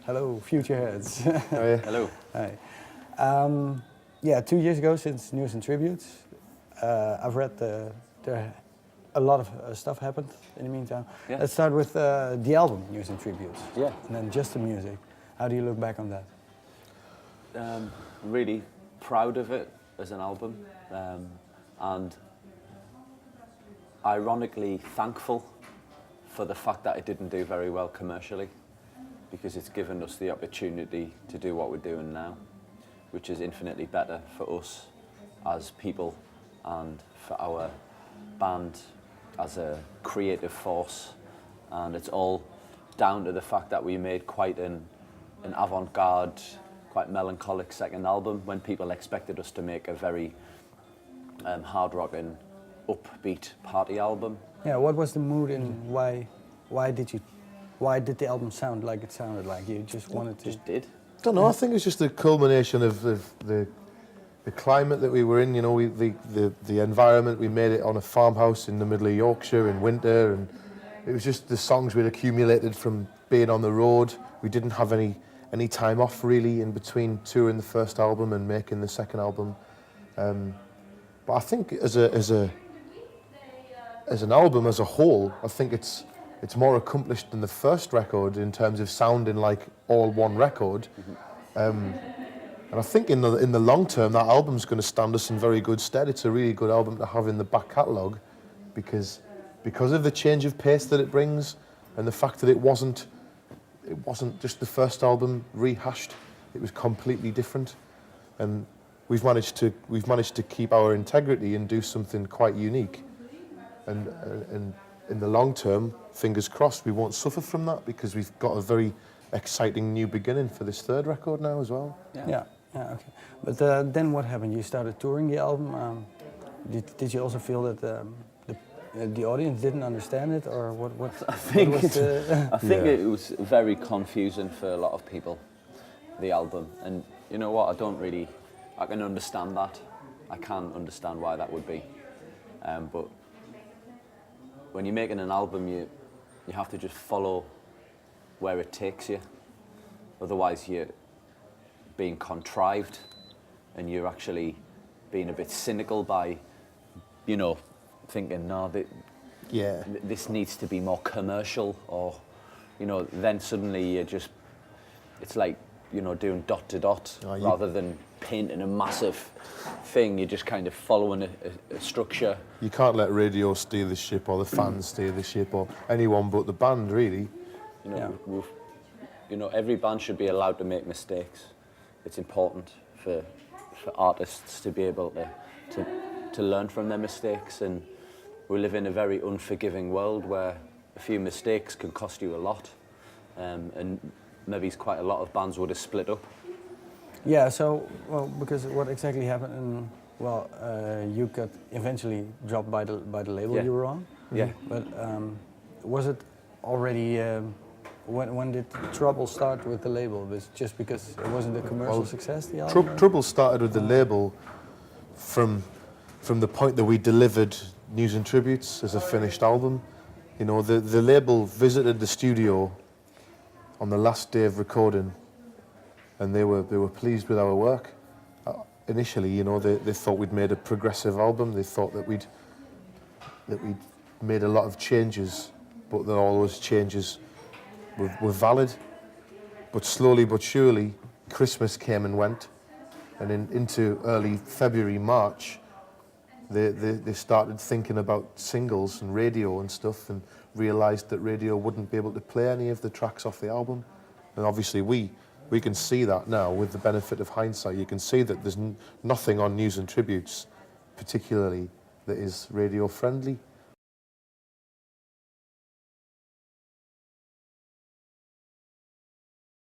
Hello, Futureheads. Hello. Hi. Yeah, 2 years ago since News and Tributes, I've read there a lot of stuff happened in the meantime. Yeah. Let's start with the album News and Tributes. Yeah. And then just the music. How do you look back on that? Really proud of it as an album, and ironically thankful for the fact that it didn't do very well commercially, because it's given us the opportunity to do what we're doing now, which is infinitely better for us as people and for our band as a creative force. And it's all down to the fact that we made quite an avant-garde, quite melancholic second album when people expected us to make a very hard-rocking, upbeat party album. Yeah, what was the mood and why did the album sound like it sounded like? You just wanted to... Just did. I don't know, I think it's just a culmination of the climate that we were in, you know, the environment. We made it on a farmhouse in the middle of Yorkshire in winter, and it was just the songs we'd accumulated from being on the road. We didn't have any time off really in between touring the first album and making the second album. But I think as an album as a whole, I think it's more accomplished than the first record in terms of sounding like all one record. And I think in the long term, that album's going to stand us in very good stead. It's a really good album to have in the back catalogue because of the change of pace that it brings and the fact that it wasn't just the first album rehashed. It was completely different, and we've managed to keep our integrity and do something quite unique. And in the long term, fingers crossed, we won't suffer from that because we've got a very exciting new beginning for this third record now as well. Yeah, okay. But then what happened? You started touring the album. Did you also feel that the audience didn't understand it, or what? I think Yeah. it was very confusing for a lot of people, the album. And you know what? I can understand that. I can understand why that would be. But when you're making an album, you have to just follow where it takes you. Otherwise, you're being contrived, and you're actually being a bit cynical by, you know, thinking, no, this needs to be more commercial, or, you know, then suddenly it's like, you know, doing dot to dot rather than painting a massive thing. You're just kind of following a structure. You can't let radio steer the ship, or the fans steer the ship, or anyone but the band, really. You know, you know, every band should be allowed to make mistakes. It's important for artists to be able to learn from their mistakes, and we live in a very unforgiving world where a few mistakes can cost you a lot, and maybe quite a lot of bands would have split up. Yeah, so, well, because what exactly happened, you got eventually dropped by the label you were on. Yeah. But was it already, when did trouble start with the label? Was it just because it wasn't a commercial success, the album? Trouble started with the label from the point that we delivered News and Tributes as a finished album. You know, the label visited the studio on the last day of recording, and they were pleased with our work. Initially, you know, they thought we'd made a progressive album. They thought that we'd made a lot of changes, but that all those changes were valid. But slowly but surely, Christmas came and went, and into early February, March, they started thinking about singles and radio and stuff, and realised that radio wouldn't be able to play any of the tracks off the album. And obviously we can see that now with the benefit of hindsight. You can see that there's nothing on News and Tributes particularly that is radio friendly.